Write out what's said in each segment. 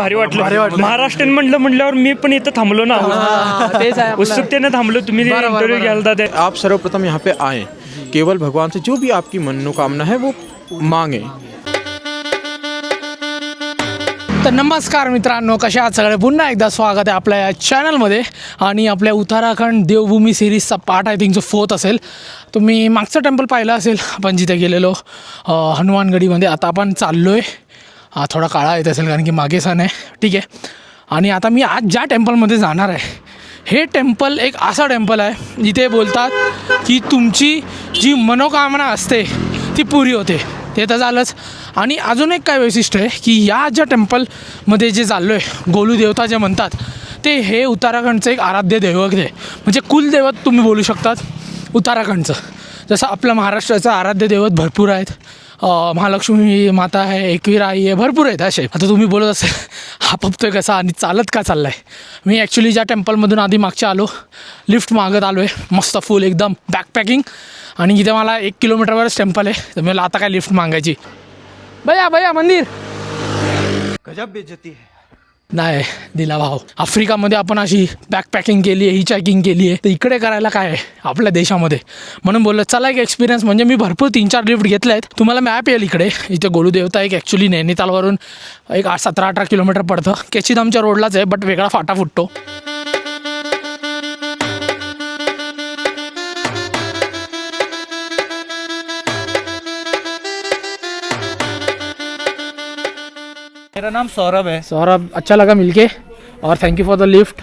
भारी वाटलं. महाराष्ट्रीयन म्हटल्यावर मी पण इथं थांबलो ना, उत्सुकतेने थांबलो. तुम्ही इंटरव्ह्यू घ्याल ते. आप सर्वप्रथम यहाँ पे आए, केवल भगवान से जो भी आपकी मनोकामना है वो मांगे. तर नमस्कार मित्रांनो, कशा आहात सगळे. पुन्हा एकदा स्वागत आहे आपल्या या चॅनलमध्ये. आणि आपल्या उत्तराखंड देवभूमी सिरीजचा पार्ट आय थिंक जो 4th असेल. तुम्ही मागचं टेम्पल पाहिलं असेल आपण जिथे गेलेलो हनुमानगडीमध्ये. आता आपण चाललो आहे, थोडा काळा येत असेल कारण की मागे सण आहे, ठीक आहे. आणि आता मी आज ज्या टेम्पलमध्ये जाणार आहे, हे टेम्पल एक असा टेम्पल आहे जिथे बोलतात की तुमची जी मनोकामना असते ती पुरी होते. ते तर झालंच. आणि अजून एक काय वैशिष्ट्य आहे की या ज्या टेम्पलमध्ये जे चाललो आहे, गोलू देवता जे म्हणतात ते हे उत्तराखंडचं एक आराध्य दैवत आहे. म्हणजे कुलदैवत तुम्ही बोलू शकतात उत्तराखंडचं. जसं आपलं महाराष्ट्राचं आराध्य दैवत भरपूर आहेत. महालक्ष्मी माता आहे, एकवीर आई आहे, भरपूर आहेत असे. आता तुम्ही बोलत असेल हा पपतोय कसा आणि चालत का चालला आहे. मी ॲक्च्युली ज्या टेम्पलमधून आधी मागच्या आलो, लिफ्ट मागत आलो आहे, मस्त फुल एकदम बॅकपॅकिंग. आणि इथे मला 1 किलोमीटरवरच टेम्पल आहे, तर मला आता काय लिफ्ट मागायची. भैया मंदिर गजब बेइज्जती है. नाही दिला भाव. आफ्रिकामध्ये आपण अशी बॅकपॅकिंग केली आहे, ही चॅकिंग केली आहे, तर इकडे करायला काय आहे आपल्या देशामध्ये. म्हणून बोललं चला एक एक्सपिरियन्स. म्हणजे मी भरपूर 3-4 लिफ्ट घेतले आहेत. तुम्हाला मॅप येईल इकडे. इथे गोलूदेवता एक ॲक्च्युली नैनितालवरून एक 17-18 किलोमीटर पडतं. केचीधामच्या रोडलाच आहे, बट वेगळा फाटा फुटतो. मेरा नाम सौरभ है. सौरभ, अच्छा लगा मिलके और thank you for the lift.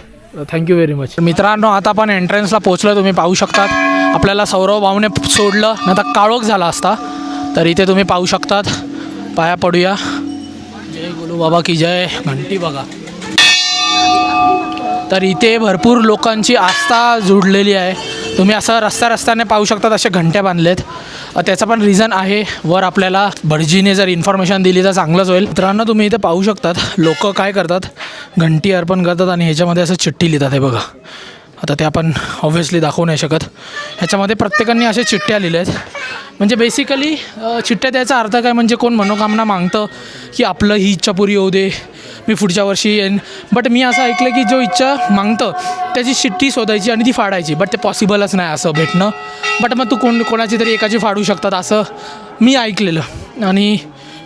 Thank you very much. मित्रांनो, आता आपण एंट्रन्सला पोहोचलो. तुम्ही पाहू शकतात आपल्याला सौरभ भाऊने सोडलं, नाही तर काळोख झाला असता. तर इथे तुम्ही पाहू शकतात. पाया पडूया. जय गोलू बाबा की जय. घंटी बघा. तर इथे भरपूर लोकांची आस्था जुडलेली आहे. तुम्ही असं रस्त्याने पाहू शकतात, असे घंट्या बांधलेत. त्याचं पण रिझन आहे. वर आपल्याला भटजीने जर इन्फॉर्मेशन दिली तर चांगलंच होईल. मित्रांनो, तुम्ही इथे पाहू शकतात लोक काय करतात, घंटी अर्पण करतात आणि ह्याच्यामध्ये असं चिठ्ठी लिहितात. हे बघा, आता ते आपण ऑब्व्हियसली दाखवू नाही शकत. ह्याच्यामध्ये प्रत्येकाने असे चिठ्ठ्या लिहिल्या आहेत. म्हणजे बेसिकली चिठ्ठ्या द्यायचा अर्थ काय, म्हणजे कोण मनोकामना मागतं की आपलं ही इच्छा पुरी होऊ दे, मी पुढच्या वर्षी येईन. बट मी असं ऐकलं की जो इच्छा मागतं त्याची चिठ्ठी शोधायची आणि ती फाडायची. बट ते पॉसिबलच नाही असं भेटणं. बट मग तू कोणाची तरी एकाची फाडू शकतात असं मी ऐकलेलं. आणि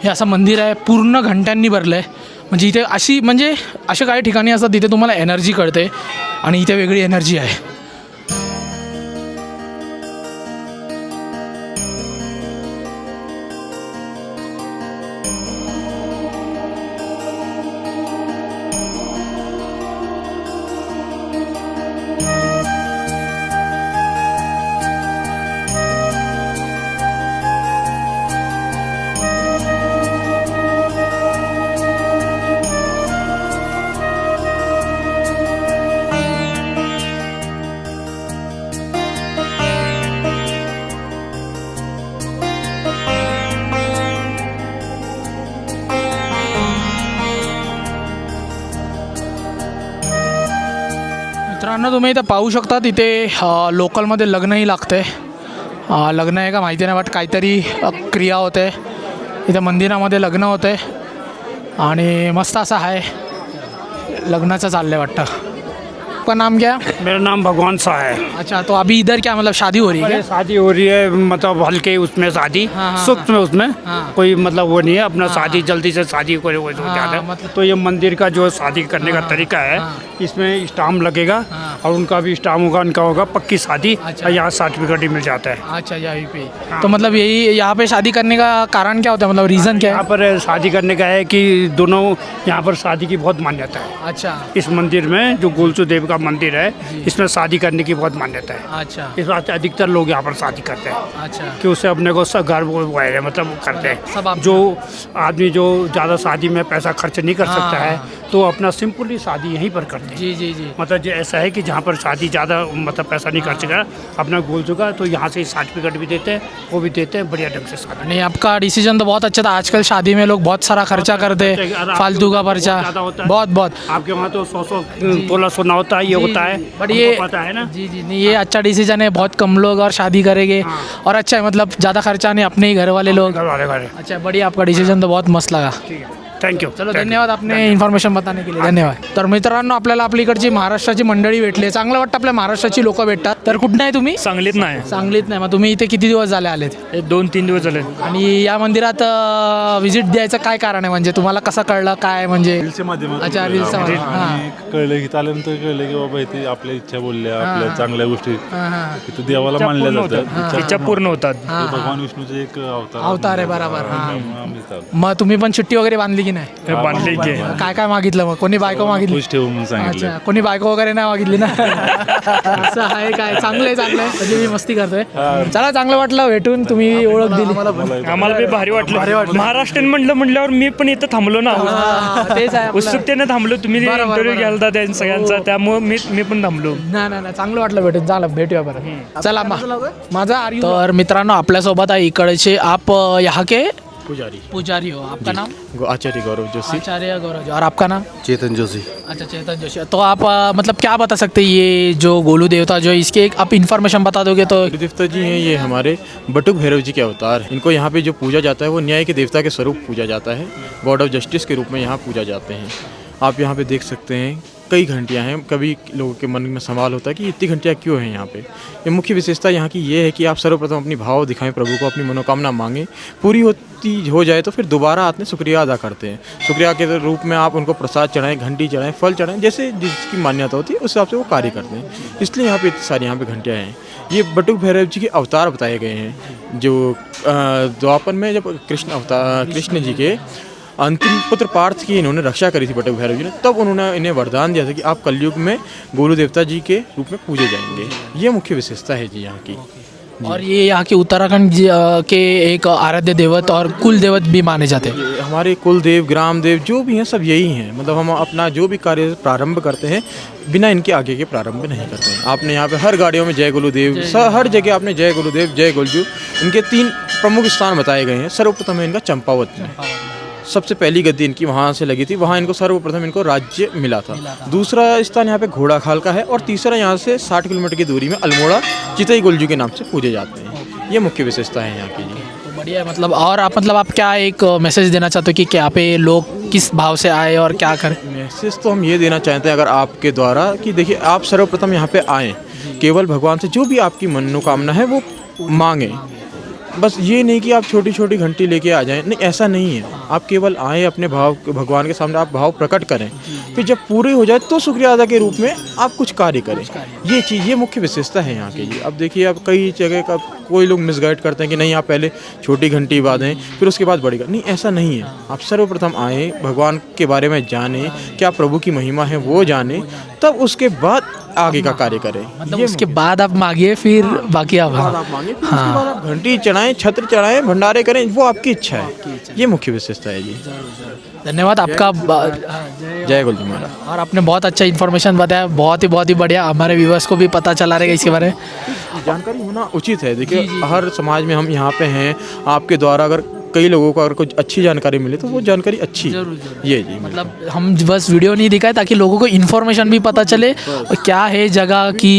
हे असं मंदिर आहे, पूर्ण घंट्यांनी भरलं आहे. म्हणजे इथे असे काही ठिकाणी असतात तिथे तुम्हाला एनर्जी कळते आणि इथे वेगळी एनर्जी आहे. मित्रांनो, तुम्ही इथं पाहू शकता तिथे लोकलमध्ये लग्नही लागतं आहे. लग्न आहे का माहिती नाही, बट काहीतरी क्रिया होते इथे मंदिरामध्ये. लग्न होतं आहे आणि मस्त असं आहे. लग्नाचं चाललं आहे वाटतं. आपका नाम क्या है? मेरा नाम भगवान शाह है. अच्छा, तो अभी इधर क्या मतलब शादी हो रही है? शादी हो रही है, मतलब हल्के उसमें शादी, हाँ. सूक्ष्म में उसमें हाँ. कोई मतलब वो नहीं है. अपना शादी जल्दी से शादी को हो जाता है. मतलब तो ये मंदिर का जो शादी करने का तरीका है, हाँ. इसमें स्टाम्प लगेगा हाँ. और उनका भी स्टाम्प होगा, उनका होगा पक्की शादी. अच्छा. और यहाँ सर्टिफिकेट ही मिल जाता है. अच्छा, यहीं पे. तो मतलब यही यहाँ पे शादी करने का कारण क्या होता है, मतलब रीज़न क्या यहाँ है? पर शादी करने का है कि दोनों यहाँ पर शादी की बहुत मान्यता है. अच्छा इस मंदिर में जो गोलचू देव का मंदिर है, इसमें शादी करने की बहुत मान्यता है. अच्छा इस वास्ते अधिकतर लोग यहाँ पर शादी करते हैं अच्छा. कि उससे अपने को सब घर वो है, मतलब करते सब हैं. आप- जो आदमी जो ज़्यादा शादी में पैसा खर्च नहीं कर सकता है, तो अपना सिंपली शादी यहीं पर करते हैं. जी जी जी. मतलब जो ऐसा है कि जहाँ पर शादी ज़्यादा मतलब पैसा नहीं खर्च करा, अपना गोल चुका, तो यहाँ से सर्टिफिकेट भी देते हैं, वो भी देते हैं, बढ़िया ढंग से शादी. नहीं, आपका डिसीजन तो बहुत अच्छा था. आजकल शादी में लोग बहुत सारा खर्चा करते हैं, फालतू का खर्चा ज़्यादा होता है. बहुत बहुत. आपके वहाँ तो 100 तोला सोना होता है, ये जी, होता है, जी. बट ये पता है ना. जी जी, नहीं ये अच्छा डिसीजन है. बहुत कम लोग और शादी करेंगे. हाँ. और अच्छा है, मतलब ज़्यादा खर्चा नहीं, अपने ही घर वाले लोग. घर वाले घर. अच्छा बढ़िया, आपका डिसीजन तो बहुत मस्त लगा. ठीक है. थैंक यू चलो धन्यवाद आपने इन्फॉर्मेशन बताने के लिए धन्यवाद. तर मित्रांनो आपल्याला आपली इकडची महाराष्ट्राची मंडळी भेटली. चांगलं वाटतं आपल्या महाराष्ट्राची लोक भेटतात. तर कुठं आहे तुम्ही? सांगलीत नाही सांगलीत नाही. मग तुम्ही इथे किती दिवस झाले आलेत? 2-3 दिवस झाले. आणि या मंदिरात व्हिजिट द्यायचं काय कारण आहे? म्हणजे तुम्हाला कसं कळलं काय म्हणजे? रील्सच्या माध्यमातून अच्छा, कळलं. रील्सच्या आणि माध्यमातून. कळलं की आल्यानंतर कळलं की बाबा इथे आपल्या इच्छा बोलल्या आपल्या चांगल्या गोष्टी हां हां इथं देवाला मानल्या जातात. इच्छा पूर्ण होतात. ते भगवान विष्णूचे एक अवतार आहे बरोबर. हां. आम्ही चालू. मग तुम्ही पण चिठ्ठी वगैरे बांधली की नाही? बांधले की काय काय मागितलं मग? कोणी बायको मागितली? खुश ठेवू म्हणून सांगितलं. अच्छा, कोणी बायको वगैरे नाही मागितली ना? असं आहे काय? चांगलंय चांगलंय. म्हणजे मी मस्ती करतोय. चला चांगलं वाटलं भेटून, तुम्ही ओळख दिली. आम्हाला बी भारी वाटलं. महाराष्ट्रीयन म्हटल्यावर मी पण इथं थांबलो ना. तेच आहे आपलं. उत्सुकतेने थांबलो. तुम्ही बरोबर, इंटरव्ह्यू बरोबर. घ्यालता त्या सगळ्यांचा, त्यामुळे मी पण थांबलो. नाही चांगलं वाटलं भेटून. चला भेटूया बरं. चला माझा तर मित्रांनो आपल्यासोबत आहे इकडचे आप यहाँ के पुजारी हो. आपका नाम? आचार्य गौरव जोशी. आचार्य गौरव जी. और आपका नाम? चेतन जोशी. अच्छा चेतन जोशी. तो आप मतलब क्या बता सकते हैं ये जो गोलू देवता जो इसके एक आप इन्फॉर्मेशन बता दोगे तो? गोलू देवता जी हैं ये हमारे बटुक भैरव जी के अवतार. इनको यहाँ पे जो पूजा जाता है वो न्याय के देवता के स्वरूप पूजा जाता है. गॉड ऑफ जस्टिस के रूप में यहाँ पूजा जाते हैं. आप यहाँ पे देख सकते हैं कई घंटियाँ हैं. कभी लोगों के मन में सवाल होता है कि इतनी घंटियाँ क्यों हैं यहाँ पे. ये मुख्य विशेषता यहाँ की ये है कि आप सर्वप्रथम अपनी भाव दिखाएं प्रभु को, अपनी मनोकामना मांगें, पूरी होती हो जाए तो फिर दोबारा आते हैं शुक्रिया अदा करते हैं. शुक्रिया के रूप में आप उनको प्रसाद चढ़ाएं, घंटी चढ़ाएं, फल चढ़ाएं, जैसे जिसकी मान्यता होती है उस हिसाब से वो कार्य करते हैं. इसलिए यहाँ पे इतनी सारी यहाँ पे घंटियाँ हैं. ये बटुक भैरव जी के अवतार बताए गए हैं. जो द्वापर में जब कृष्ण जी के अंतिम पुत्र पार्थ की इन्होंने रक्षा करी थी बटुक भैरव जी ने, तब उन्होंने इन्हें वरदान दिया था कि आप कलयुग में गोलू देवता जी के रूप में पूजे जाएंगे. ये मुख्य विशेषता है जी यहाँ की. और ये यहाँ के उत्तराखंड के एक आराध्य देवत और कुल देवत भी माने जाते हैं. ये हमारे कुल देव, ग्राम देव जो भी हैं सब यही हैं. मतलब हम अपना जो भी कार्य प्रारंभ करते हैं बिना इनके आगे के प्रारंभ नहीं करते हैं. आपने यहाँ पे हर गाड़ियों में जय गुरुदेव, हर जगह आपने जय गुरुदेव, जय गुलजू, इनके 3 प्रमुख स्थान बताए गए हैं. सर्वप्रथम है इनका चंपावत में. सबसे पहली गद्दी इनकी वहाँ से लगी थी. वहाँ इनको सर्वप्रथम इनको राज्य मिला था. दूसरा स्थान यहाँ पे घोड़ाखाल का है. और तीसरा यहाँ से 60 किलोमीटर की दूरी में अल्मोड़ा चितई गुलजू के नाम से पूजे जाते हैं. ये मुख्य विशेषता है यहाँ की जी. तो बढ़िया है. मतलब और आप क्या एक मैसेज देना चाहते हो कि यहाँ पे लोग किस भाव से आए और क्या करें? मैसेज तो हम ये देना चाहते हैं अगर आपके द्वारा कि देखिए आप सर्वप्रथम यहाँ पे आएँ, केवल भगवान से जो भी आपकी मनोकामना है वो मांगें. बस ये नहीं कि आप छोटी छोटी घंटी लेके आ जाएं. नहीं, ऐसा नहीं है. आप केवल आएँ, अपने भाव भगवान के सामने आप भाव प्रकट करें, फिर जब पूरे हो जाए तो शुक्रिया अदा के रूप में आप कुछ कार्य करें. ये चीज़ ये मुख्य विशेषता है यहाँ की. अब देखिए अब कई जगह का कोई लोग मिसगाइड करते हैं कि नहीं आप पहले छोटी घंटी बांधें फिर उसके बाद बड़ी. नहीं, ऐसा नहीं है. आप सर्वप्रथम आएँ, भगवान के बारे में जानें, क्या प्रभु की महिमा है वो जानें, तब उसके बाद आगे का कार्य करें. मतलब उसके बाद आप मांगिए फिर बाकी आप आप मांगे, फिर उसके बाद आप घंटी चढ़ाएं, छत्र चढ़ाएं, भंडारे करें, वो आपकी इच्छा है. ये मुख्य विशेषता है जी. धन्यवाद आपका. जय गुलजू महाराज. और आपने बहुत अच्छा इन्फॉर्मेशन बताया. बहुत ही बढ़िया. हमारे व्यूअर्स को भी पता चला रहेगा इसके बारे में. जानकारी होना उचित है. देखिए हर समाज में हम यहाँ पे हैं, आपके द्वारा अगर कई लोगों को अगर कुछ अच्छी जानकारी मिले तो वो जानकारी अच्छी है. ये जी मतलब हम बस वीडियो नहीं दिखाए ताकि लोगों को इन्फॉर्मेशन भी पता चले और क्या है जगह की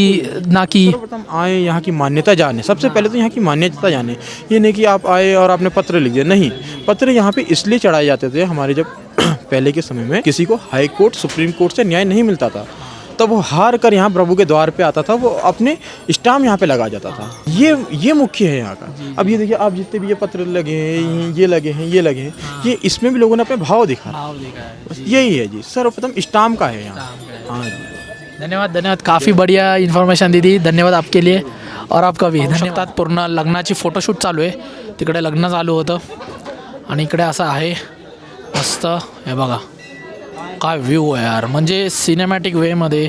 ना कि सर्वप्रथम आए, यहाँ की मान्यता जाने. सबसे पहले तो यहाँ की मान्यता जाने. ये नहीं कि आप आए और आपने पत्र लिख दिया. नहीं, पत्र यहाँ पे इसलिए चढ़ाए जाते थे. हमारे जब पहले के समय में किसी को हाई कोर्ट, सुप्रीम कोर्ट से न्याय नहीं मिलता था, तब वो हार कर यहाँ प्रभु के द्वार पे आता था. वो अपने स्टाम्प यहाँ पे लगा जाता था. ये मुख्य है यहाँ का. अब ये देखिए आप जितने भी ये पत्र लगे हैं, ये लगे हैं, ये लगे हैं, ये इसमें भी लोगों ने अपने भाव दिखा. बस यही है जी. सर्वप्रथम स्टाम्प का है यहाँ. हाँ जी. धन्यवाद. काफ़ी बढ़िया इन्फॉर्मेशन दी थी. धन्यवाद आपके लिए. और आपका भी धन्यवाद. पूर्ण लग्नाची फोटोशूट चालू आहे. तिकडे लग्न चालू होतं आणि इकडे असं आहे मस्त. हे बघा काय व्ह्यू आहे यार. म्हणजे सिनेमॅटिक वेमध्ये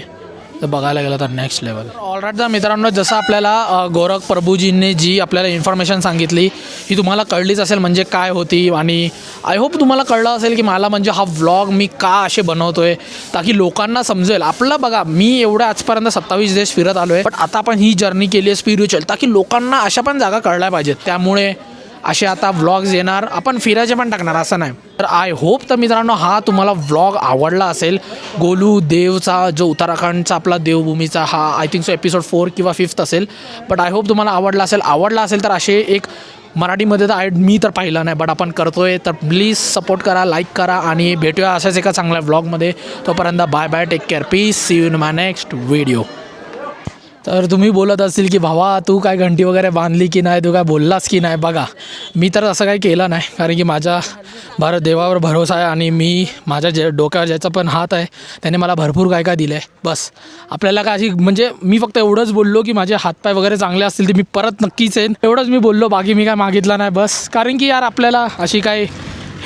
तर बघायला गेलं तर नेक्स्ट लेवल. ऑलराईट तर मित्रांनो, जसं आपल्याला गोरख प्रभूजींनी जी आपल्याला इन्फॉर्मेशन सांगितली ही तुम्हाला कळलीच असेल म्हणजे काय होती. आणि आय होप तुम्हाला कळलं असेल की मला म्हणजे हा व्लॉग मी का असे बनवतोय ताकी लोकांना समजेल. आपलं बघा मी एवढं आजपर्यंत 27 देश फिरत आलो आहे, पण आता आपण ही जर्नी केली आहे स्पिरिच्युअल ताकी लोकांना अशा पण जागा कळल्या पाहिजेत. त्यामुळे असे आता व्लॉग्स येणार, आपण फिरायचे पण टाकणार असं नाही. तर आय होप तर मित्रांनो हा तुम्हाला व्लॉग आवडला असेल. गोलू देवचा जो उत्तराखंडचा आपला देवभूमीचा हा आय थिंक सो एपिसोड 4 किंवा 5 असेल. बट आय होप तुम्हाला आवडला असेल तर असे एक मराठीमध्ये तर मी तर पाहिला नाही, बट आपण करतोय. तर प्लीज सपोर्ट करा, लाईक करा आणि भेटूया अशाच एका चांगल्या व्लॉगमध्ये. तोपर्यंत bye bye, take care, peace, see you in my next video. तर तुम्ही बोलत असतील की भावा तू काय घंटी वगैरे बांधली की नाही, तू काय बोललास की नाही. बघा मी तर असं काही केलं नाही, कारण की माझा देवावर भरोसा आहे आणि मी माझ्या डोक्यावर ज्याचा पण हात आहे त्याने मला भरपूर काय काय दिलं आहे. बस आपल्याला काय अशी म्हणजे मी फक्त एवढंच बोललो की माझे हातपाय वगैरे चांगले असतील तर मी परत नक्कीच येईन, एवढंच मी बोललो. बाकी मी काय मागितलं नाही. बस कारण की यार आपल्याला अशी काय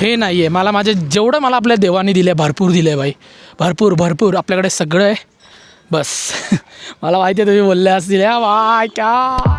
हे नाही आहे. मला जेवढं मला आपल्या देवाने दिलं आहे भरपूर दिलं आहे भाई, भरपूर आपल्याकडे सगळं आहे. बस मला माहिती आहे तुम्ही बोलले असतील या बाय क्या